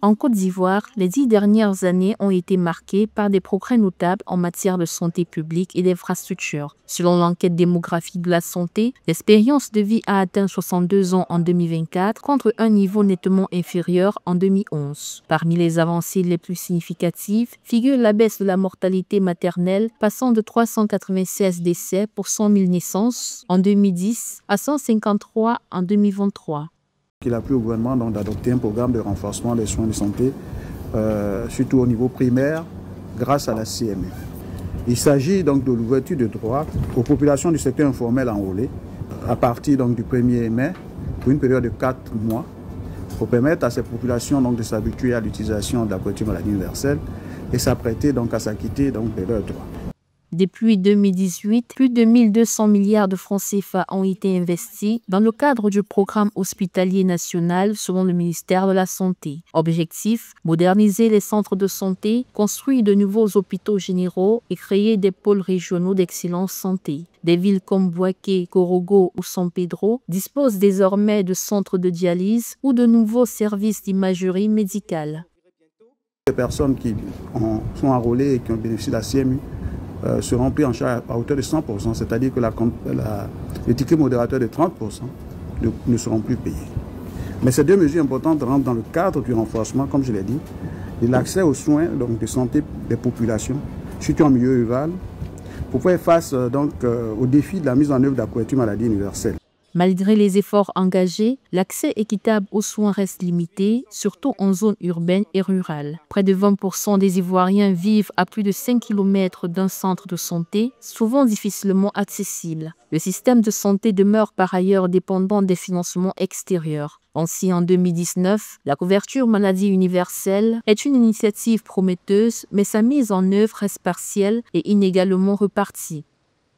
En Côte d'Ivoire, les 10 dernières années ont été marquées par des progrès notables en matière de santé publique et d'infrastructures. Selon l'enquête démographique de la santé, l'espérance de vie a atteint 62 ans en 2024 contre un niveau nettement inférieur en 2011. Parmi les avancées les plus significatives figure la baisse de la mortalité maternelle passant de 396 décès pour 100 000 naissances en 2010 à 153 en 2023. Il a plu au gouvernement d'adopter un programme de renforcement des soins de santé, surtout au niveau primaire, grâce à la CMU. Il s'agit donc de l'ouverture de droits aux populations du secteur informel enrôlées à partir donc, du 1er mai pour une période de 4 mois pour permettre à ces populations donc, de s'habituer à l'utilisation de la couverture maladie universelle et s'apprêter donc à s'acquitter donc de leurs droits. Depuis 2018, plus de 1200 milliards de francs CFA ont été investis dans le cadre du programme hospitalier national selon le ministère de la Santé. Objectif, moderniser les centres de santé, construire de nouveaux hôpitaux généraux et créer des pôles régionaux d'excellence santé. Des villes comme Bouaké, Korogo ou San Pedro disposent désormais de centres de dialyse ou de nouveaux services d'imagerie médicale. Les personnes qui sont enrôlées et qui ont bénéficié de la CMU seront pris en charge à hauteur de 100%, c'est-à-dire que les tickets modérateurs de 30% ne seront plus payés. Mais ces deux mesures importantes rentrent dans le cadre du renforcement, comme je l'ai dit, de l'accès aux soins donc, de santé des populations, surtout en milieu rural, pour faire face au défi de la mise en œuvre de la couverture maladie universelle. Malgré les efforts engagés, l'accès équitable aux soins reste limité, surtout en zone urbaine et rurale. Près de 20% des Ivoiriens vivent à plus de 5 km d'un centre de santé, souvent difficilement accessible. Le système de santé demeure par ailleurs dépendant des financements extérieurs. Ainsi, en 2019, la couverture maladie universelle est une initiative prometteuse, mais sa mise en œuvre reste partielle et inégalement repartie.